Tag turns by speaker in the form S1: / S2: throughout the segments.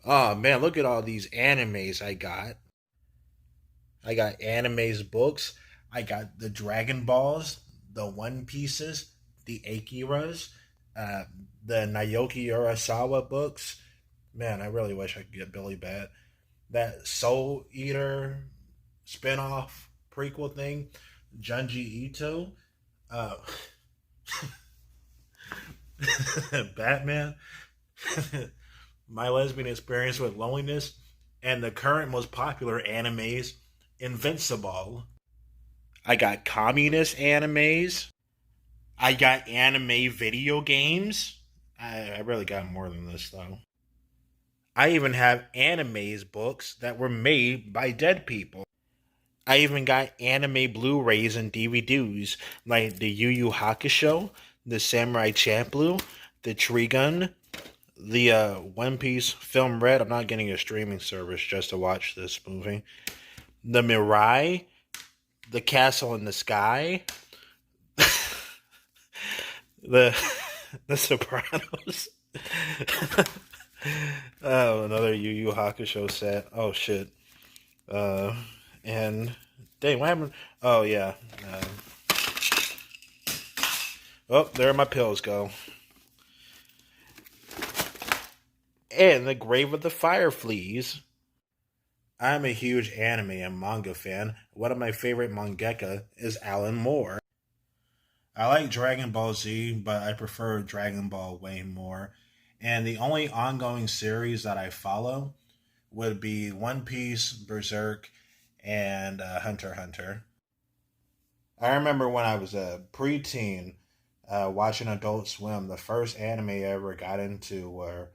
S1: Oh man, look at all these animes I got. I got animes books. I got the Dragon Balls, the One Pieces, the Akiras, uh, the Naoki Urasawa books. Man, I really wish I could get Billy Bat. That Soul Eater spinoff prequel thing, Junji Ito, uh, Batman, My Lesbian Experience with Loneliness, and the current most popular animes, Invincible. I got communist animes. I got anime video games. I really got more than this, though. I even have animes books that were made by dead people. I even got anime Blu-rays and DVDs like the Yu Yu Hakusho, the Samurai Champloo, the Trigun, the One Piece Film Red. I'm not getting a streaming service just to watch this movie. The Mirai, the Castle in the Sky, the the Sopranos. Oh, another Yu Yu Hakusho set. Oh shit. Uh, and dang, what happened? Oh yeah. Oh, there my pills go. And the Grave of the Fire Fleas. I'm a huge anime and manga fan. One of my favorite mangaka is Alan Moore. I like Dragon Ball Z, but I prefer Dragon Ball way more. And the only ongoing series that I follow would be One Piece, Berserk, and Hunter x Hunter. I remember when I was a preteen watching Adult Swim, the first anime I ever got into were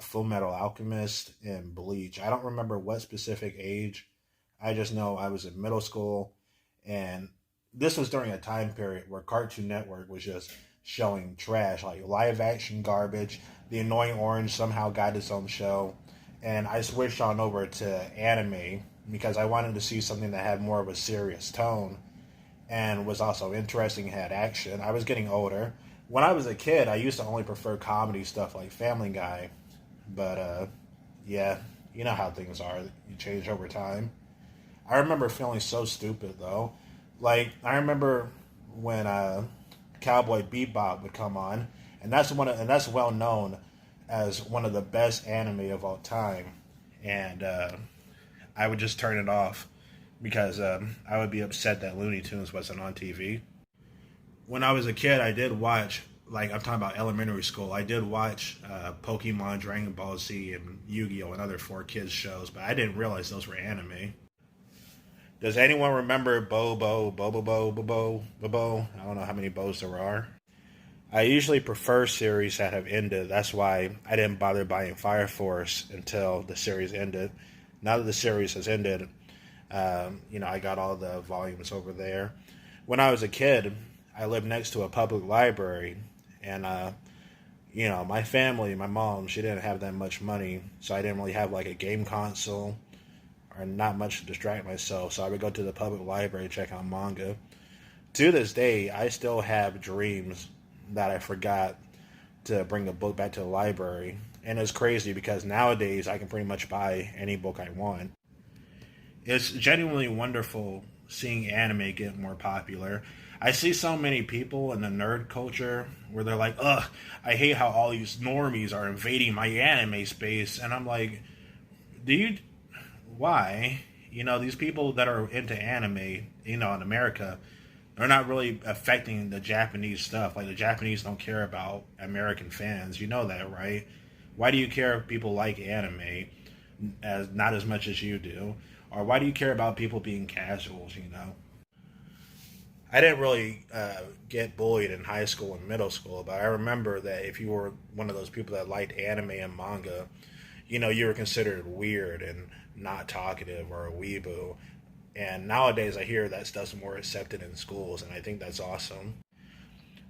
S1: Full Metal Alchemist and Bleach. I don't remember what specific age. I just know I was in middle school, and this was during a time period where Cartoon Network was just showing trash, like live action garbage. The Annoying Orange somehow got its own show, and I switched on over to anime because I wanted to see something that had more of a serious tone and was also interesting, had action. I was getting older. When I was a kid, I used to only prefer comedy stuff like Family Guy, but yeah, you know how things are. You change over time. I remember feeling so stupid though. Like I remember when Cowboy Bebop would come on, and that's well known as one of the best anime of all time, and I would just turn it off because I would be upset that Looney Tunes wasn't on TV. When I was a kid, I did watch, like I'm talking about elementary school, I did watch Pokemon, Dragon Ball Z, and Yu Gi Oh! And other four kids shows, but I didn't realize those were anime. Does anyone remember Bobo, Bobo, Bobo, Bobo, Bobo? I don't know how many Bos there are. I usually prefer series that have ended. That's why I didn't bother buying Fire Force until the series ended. Now that the series has ended, I got all the volumes over there. When I was a kid, I lived next to a public library, and my family, my mom, she didn't have that much money, so I didn't really have like a game console or not much to distract myself. So I would go to the public library and check out manga. To this day, I still have dreams that I forgot to bring a book back to the library. And it's crazy because nowadays I can pretty much buy any book I want. It's genuinely wonderful seeing anime get more popular. I see so many people in the nerd culture where they're like, ugh, I hate how all these normies are invading my anime space. And I'm like, dude, why? These people that are into anime, in America, they're not really affecting the Japanese stuff. Like, the Japanese don't care about American fans. You know that, right? Why do you care if people like anime as not as much as you do? Or why do you care about people being casuals? I didn't really get bullied in high school and middle school, but I remember that if you were one of those people that liked anime and manga, you were considered weird and not talkative or a weeboo. And nowadays, I hear that stuff's more accepted in schools, and I think that's awesome.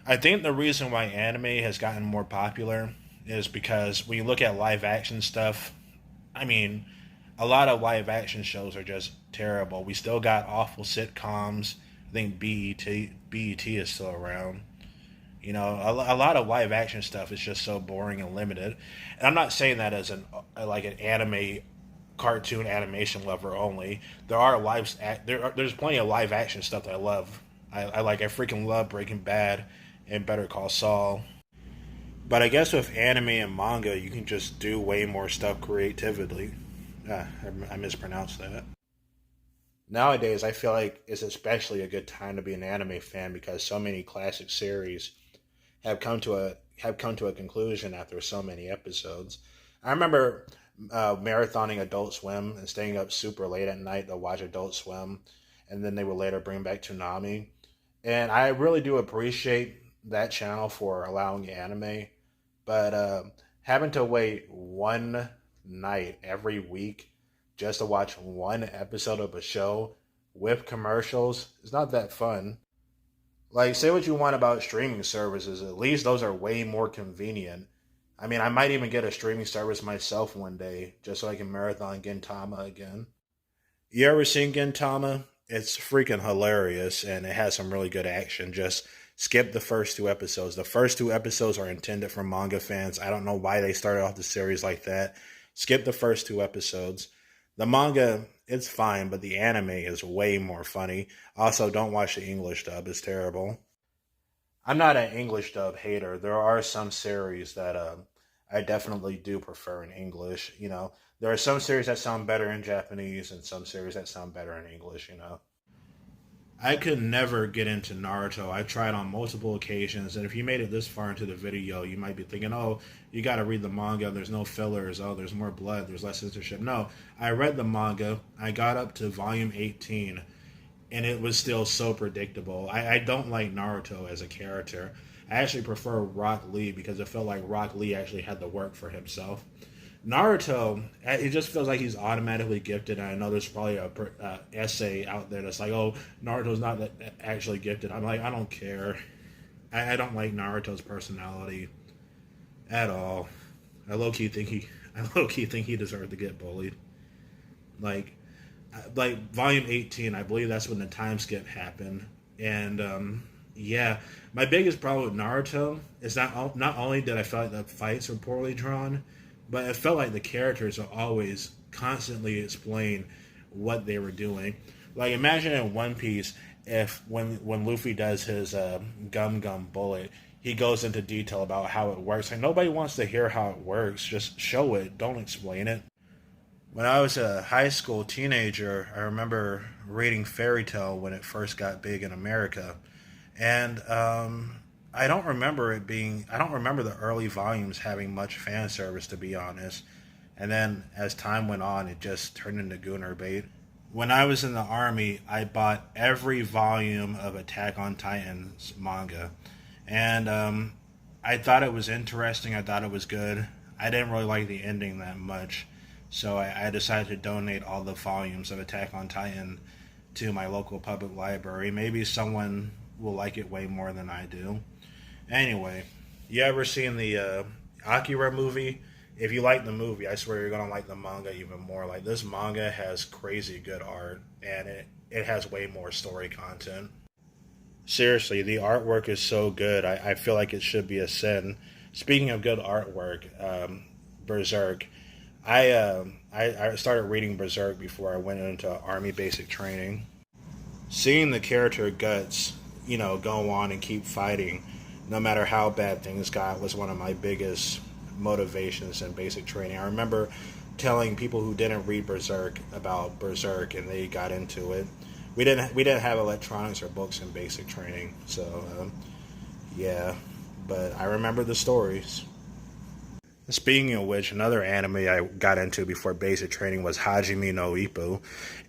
S1: I think the reason why anime has gotten more popular is because when you look at live action stuff, I mean, a lot of live action shows are just terrible. We still got awful sitcoms. I think BET is still around. A lot of live action stuff is just so boring and limited. And I'm not saying that as an anime cartoon animation lover only. There's plenty of live action stuff that I love. I freaking love Breaking Bad and Better Call Saul. But I guess with anime and manga, you can just do way more stuff creatively. I mispronounced that. Nowadays, I feel like it's especially a good time to be an anime fan because so many classic series have come to a conclusion after so many episodes. I remember marathoning Adult Swim and staying up super late at night to watch Adult Swim, and then they would later bring back Toonami. And I really do appreciate that channel for allowing anime, but having to wait one night every week just to watch one episode of a show with commercials is not that fun. Like, say what you want about streaming services, at least those are way more convenient. I mean, I might even get a streaming service myself one day just so I can marathon Gintama again. You ever seen Gintama? It's freaking hilarious and it has some really good action. Just skip the first two episodes. The first two episodes are intended for manga fans. I don't know why they started off the series like that. Skip the first two episodes. The manga, it's fine, but the anime is way more funny. Also, don't watch the English dub, it's terrible. I'm not an English dub hater. There are some series that I definitely do prefer in English. There are some series that sound better in Japanese and some series that sound better in English. I could never get into Naruto. I tried on multiple occasions, and if you made it this far into the video, you might be thinking, oh, you got to read the manga, there's no fillers, oh, there's more blood, there's less censorship. No, I read the manga, I got up to volume 18, and it was still so predictable. I don't like Naruto as a character. I actually prefer Rock Lee because it felt like Rock Lee actually had the work for himself. Naruto, it just feels like he's automatically gifted. And I know there's probably a essay out there that's like, "Oh, Naruto's not actually gifted." I'm like, I don't care. I don't like Naruto's personality at all. I low key think he deserved to get bullied. Like, volume 18, I believe that's when the time skip happened, and yeah, my biggest problem with Naruto is not only did I feel like the fights were poorly drawn, but it felt like the characters are always constantly explain what they were doing. Like, imagine in One Piece, if when Luffy does his Gum Gum bullet, he goes into detail about how it works. Like, nobody wants to hear how it works. Just show it. Don't explain it. When I was a high school teenager, I remember reading Fairy Tale when it first got big in America. And I don't remember the early volumes having much fan service, to be honest. And then as time went on, it just turned into Gooner bait. When I was in the army, I bought every volume of Attack on Titan's manga. And I thought it was interesting. I thought it was good. I didn't really like the ending that much. So I decided to donate all the volumes of Attack on Titan to my local public library. Maybe someone will like it way more than I do. Anyway, you ever seen the Akira movie? If you like the movie, I swear you're going to like the manga even more. Like, this manga has crazy good art, and it has way more story content. Seriously, the artwork is so good. I feel like it should be a sin. Speaking of good artwork, Berserk. I started reading Berserk before I went into Army basic training. Seeing the character Guts, go on and keep fighting, no matter how bad things got, was one of my biggest motivations in basic training. I remember telling people who didn't read Berserk about Berserk, and they got into it. We didn't have electronics or books in basic training, so yeah. But I remember the stories. Speaking of which, another anime I got into before basic training was Hajime no Ippo,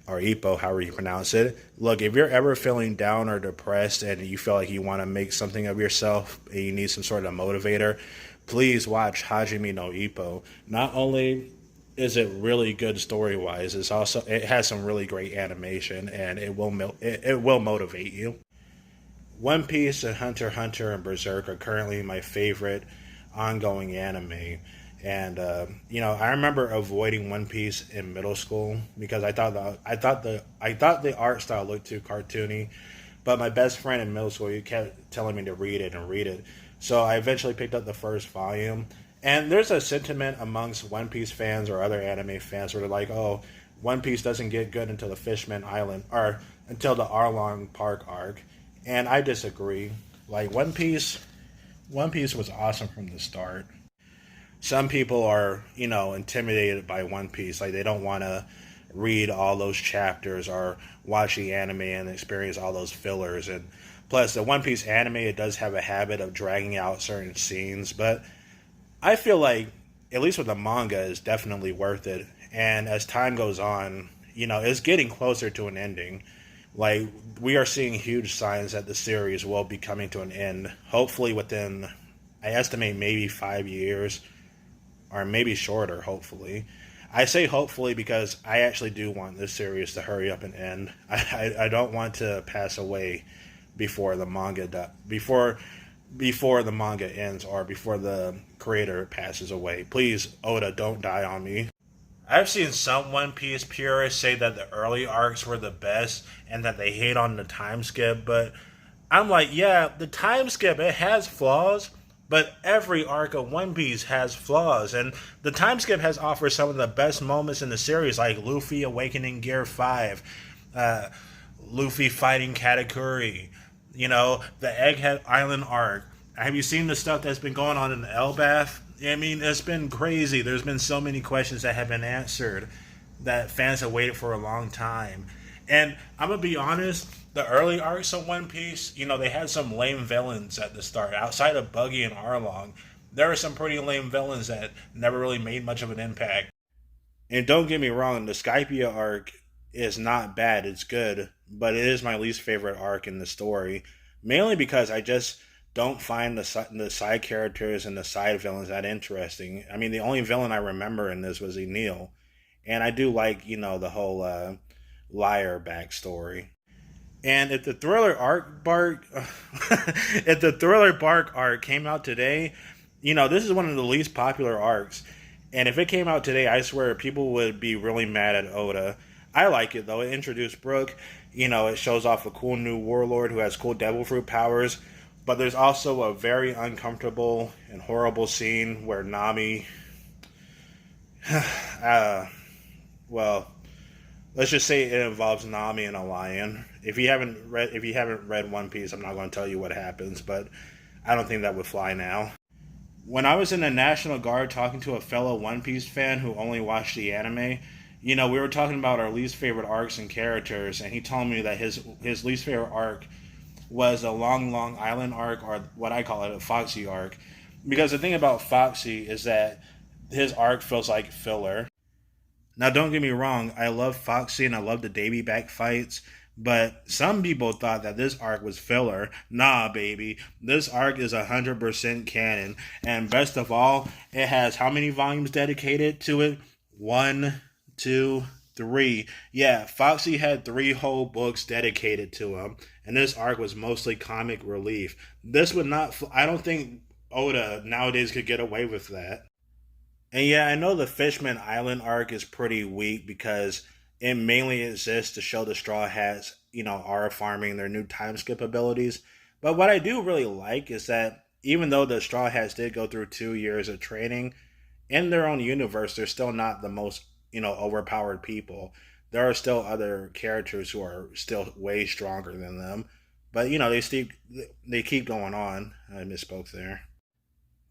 S1: or Ippo, however you pronounce it. Look, if you're ever feeling down or depressed and you feel like you want to make something of yourself and you need some sort of motivator, please watch Hajime no Ippo. Not only is it really good story-wise, it has some really great animation, and it will motivate you. One Piece and Hunter x Hunter and Berserk are currently my favorite ongoing anime. And I remember avoiding One Piece in middle school because I thought the art style looked too cartoony. But my best friend in middle school, he kept telling me to read it and read it. So I eventually picked up the first volume. And there's a sentiment amongst One Piece fans or other anime fans where they're like, oh, One Piece doesn't get good until the Fishman Island, or until the Arlong Park arc. And I disagree. Like, One Piece was awesome from the start. Some people are, intimidated by One Piece. Like, they don't want to read all those chapters or watch the anime and experience all those fillers. And plus, the One Piece anime, it does have a habit of dragging out certain scenes, but I feel like, at least with the manga, is definitely worth it. And as time goes on, it's getting closer to an ending. Like, we are seeing huge signs that the series will be coming to an end. Hopefully within, I estimate, maybe 5 years, or maybe shorter, hopefully. I say hopefully because I actually do want this series to hurry up and end. I don't want to pass away before the before the manga ends, or before the creator passes away. Please, Oda, don't die on me. I've seen some One Piece purists say that the early arcs were the best and that they hate on the time skip, but I'm like, yeah, the time skip, it has flaws, but every arc of One Piece has flaws, and the time skip has offered some of the best moments in the series, like Luffy awakening Gear 5, uh, Luffy fighting Katakuri, the Egghead Island arc. Have you seen the stuff that's been going on in the Elbath? I mean, it's been crazy. There's been so many questions that have been answered that fans have waited for a long time. And I'm going to be honest, the early arcs of One Piece, they had some lame villains at the start. Outside of Buggy and Arlong, there were some pretty lame villains that never really made much of an impact. And don't get me wrong, the Skypia arc is not bad, it's good, but it is my least favorite arc in the story. Mainly because I just don't find the side characters and the side villains that interesting. I mean, the only villain I remember in this was Enil. And I do like, the whole liar backstory. And if the Thriller arc bark, if the Thriller Bark arc came out today, this is one of the least popular arcs. And if it came out today, I swear people would be really mad at Oda. I like it though. It introduced Brook. It shows off a cool new warlord who has cool devil fruit powers. But there's also a very uncomfortable and horrible scene where Nami, well, let's just say it involves Nami and a lion. If you haven't read One Piece, I'm not going to tell you what happens, but I don't think that would fly now. When I was in the National Guard talking to a fellow One Piece fan who only watched the anime, we were talking about our least favorite arcs and characters, and he told me that his least favorite arc was a Long Island arc, or what I call it, a Foxy arc. Because the thing about Foxy is that his arc feels like filler. Now, don't get me wrong, I love Foxy and I love the Davy back fights, but some people thought that this arc was filler. Nah, baby. This arc is 100% canon. And best of all, it has how many volumes dedicated to it? 1, 2, 3. Yeah, Foxy had 3 whole books dedicated to him. And this arc was mostly comic relief. This would not... I don't think Oda nowadays could get away with that. And yeah, I know the Fishman Island arc is pretty weak because it mainly exists to show the Straw Hats, are farming their new time skip abilities. But what I do really like is that even though the Straw Hats did go through 2 years of training, in their own universe, they're still not the most, overpowered people. There are still other characters who are still way stronger than them. But, they keep going on. I misspoke there.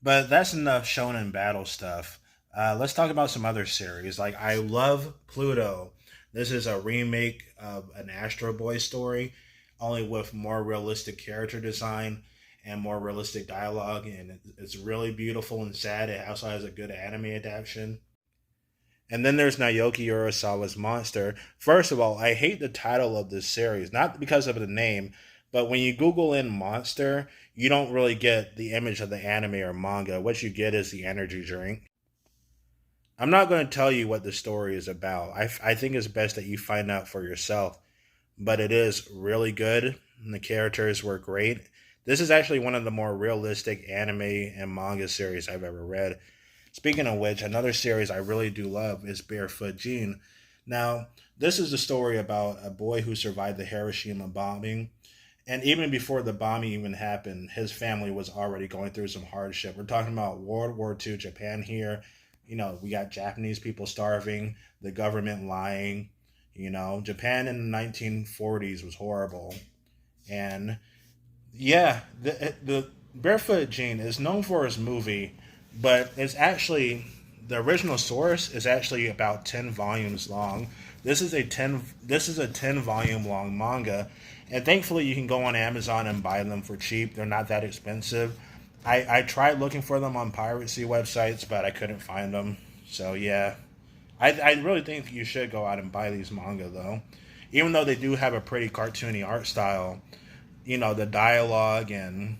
S1: But that's enough shonen battle stuff. Let's talk about some other series. Like, I love Pluto. This is a remake of an Astro Boy story, only with more realistic character design and more realistic dialogue. And it's really beautiful and sad. It also has a good anime adaptation. And then there's Naoki Urasawa's Monster. First of all, I hate the title of this series, not because of the name, but when you Google in Monster, you don't really get the image of the anime or manga. What you get is the energy drink. I'm not going to tell you what the story is about. I think it's best that you find out for yourself. But it is really good, and the characters were great. This is actually one of the more realistic anime and manga series I've ever read. Speaking of which, another series I really do love is Barefoot Jean. Now, this is a story about a boy who survived the Hiroshima bombing, And even before the bombing even happened, his family was already going through some hardship. We're talking about World War II Japan here. We got Japanese people starving, the government lying. Japan in the 1940s was horrible. And yeah, the Barefoot Gene is known for his movie, but it's actually the original source is actually about 10 volumes long. This is a 10 volume long manga, and thankfully you can go on Amazon and buy them for cheap. They're not that expensive. I tried looking for them on piracy websites, but I couldn't find them. So yeah, I really think you should go out and buy these manga though, even though they do have a pretty cartoony art style. The dialogue and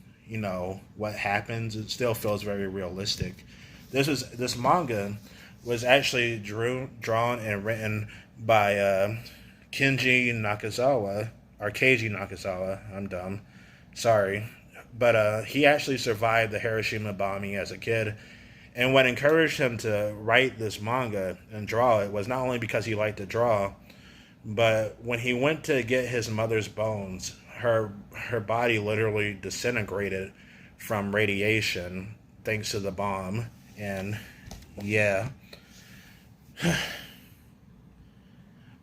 S1: what happens, it still feels very realistic. This manga was actually drawn and written by Kenji Nakazawa or Keiji Nakazawa. I'm dumb, sorry, but he actually survived the Hiroshima bombing as a kid. And what encouraged him to write this manga and draw it was not only because he liked to draw, but when he went to get his mother's bones, her body literally disintegrated from radiation thanks to the bomb. And yeah,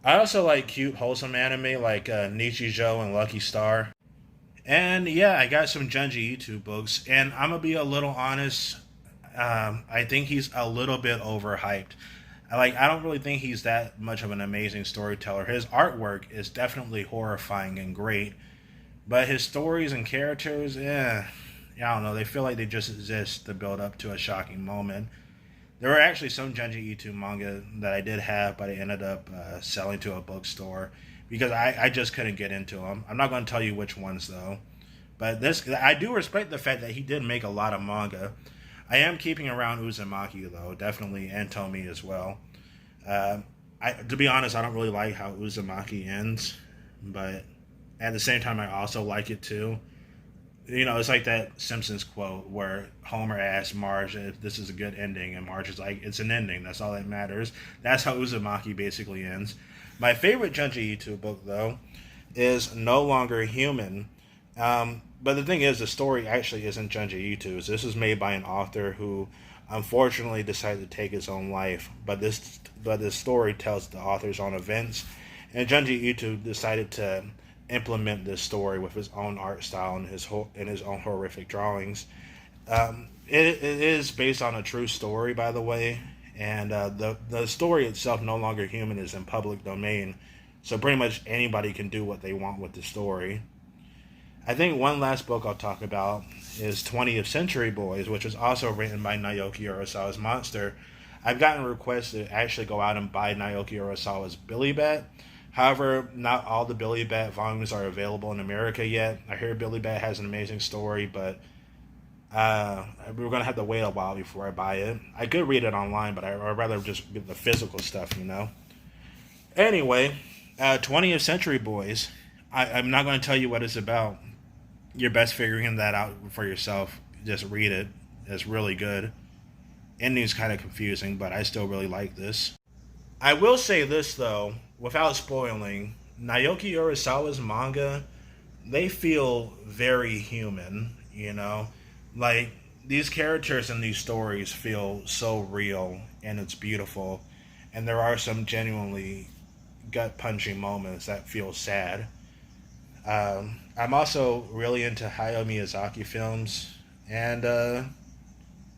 S1: I also like cute, wholesome anime like Nichijou and Lucky Star. And yeah, I got some Junji Ito books, and I'm gonna be a little honest. I think he's a little bit overhyped. I don't really think he's that much of an amazing storyteller. His artwork is definitely horrifying and great, but his stories and characters, I don't know. They feel like they just exist to build up to a shocking moment. There were actually some Junji Ito manga that I did have, but I ended up selling to a bookstore because I just couldn't get into them. I'm not going to tell you which ones though, but this I do respect the fact that he did make a lot of manga. I am keeping around Uzumaki though, definitely, and Tomy as well. To be honest, I don't really like how Uzumaki ends, but at the same time, I also like it too. It's like that Simpsons quote where Homer asks Marge if this is a good ending, and Marge is like, "It's an ending. That's all that matters." That's how Uzumaki basically ends. My favorite Junji Ito book though is No Longer Human. But the thing is, the story actually isn't Junji Ito's. This was made by an author who unfortunately decided to take his own life. But this story tells the author's own events, and Junji Ito decided to implement this story with his own art style and his own horrific drawings. It is based on a true story, by the way, and the story itself, No Longer Human, is in public domain, so pretty much anybody can do what they want with the story. I think one last book I'll talk about is 20th Century Boys, which was also written by Naoki Urasawa's Monster. I've gotten requests to actually go out and buy Naoki Urasawa's Billy Bat. However, not all the Billy Bat volumes are available in America yet. I hear Billy Bat has an amazing story, but we're going to have to wait a while before I buy it. I could read it online, but I'd rather just get the physical stuff. Anyway, 20th Century Boys. I'm not going to tell you what it's about. You're best figuring that out for yourself. Just read it. It's really good. Ending's kind of confusing, but I still really like this. I will say this though, without spoiling, Naoki Urasawa's manga, they feel very human. Like these characters in these stories feel so real, and it's beautiful, and there are some genuinely gut punching moments that feel sad. I'm also really into Hayao Miyazaki films, and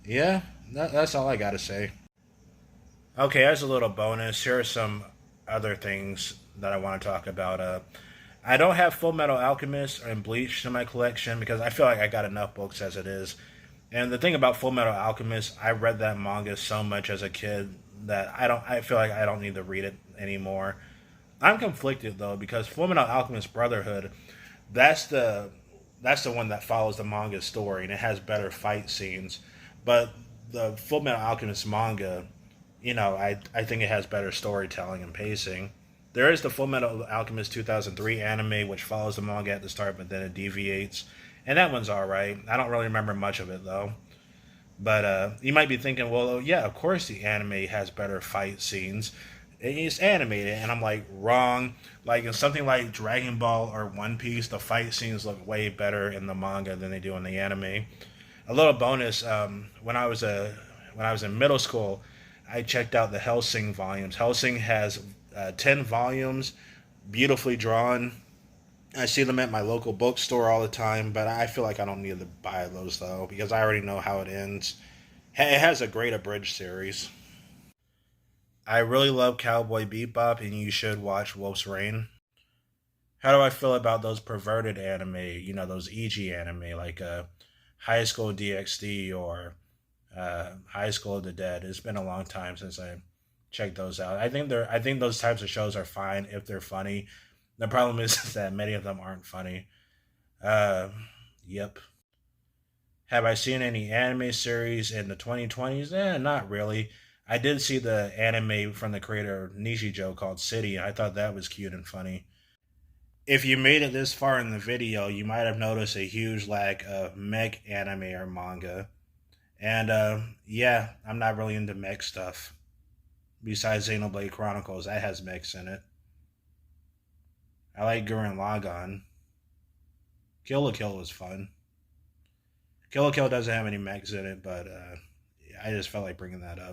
S1: yeah, that's all I gotta say. Okay, as a little bonus, here are some other things that I want to talk about. I don't have Full Metal Alchemist and Bleach in my collection because I feel like I got enough books as it is. And the thing about Full Metal Alchemist, I read that manga so much as a kid that I feel like I don't need to read it anymore. I'm conflicted though because Full Metal Alchemist Brotherhood, that's the that's the one that follows the manga story and it has better fight scenes. But the Full Metal Alchemist manga, I think it has better storytelling and pacing. There is the Full Metal Alchemist 2003 anime, which follows the manga at the start, but then it deviates. And that one's alright. I don't really remember much of it, though. But you might be thinking, well, yeah, of course the anime has better fight scenes. It's animated, and I'm like, wrong. Like in something like Dragon Ball or One Piece, the fight scenes look way better in the manga than they do in the anime. A little bonus: when I was in middle school, I checked out the Hellsing volumes. Hellsing has 10 volumes, beautifully drawn. I see them at my local bookstore all the time, but I feel like I don't need to buy those though because I already know how it ends. It has a great abridged series. I really love Cowboy Bebop, and you should watch Wolf's Rain. How do I feel about those perverted anime? You know, those EG anime like High School DxD or High School of the Dead. It's been a long time since I checked those out. I think those types of shows are fine if they're funny. The problem is that many of them aren't funny. Uh, yep. Have I seen any anime series in the 2020s? Not really. I did see the anime from the creator of Nishijo called City. I thought that was cute and funny. If you made it this far in the video, you might have noticed a huge lack of mech anime or manga. And yeah, I'm not really into mech stuff. Besides Xenoblade Chronicles, that has mechs in it. I like Gurren Lagann. Kill la Kill was fun. Kill la Kill doesn't have any mechs in it, but I just felt like bringing that up.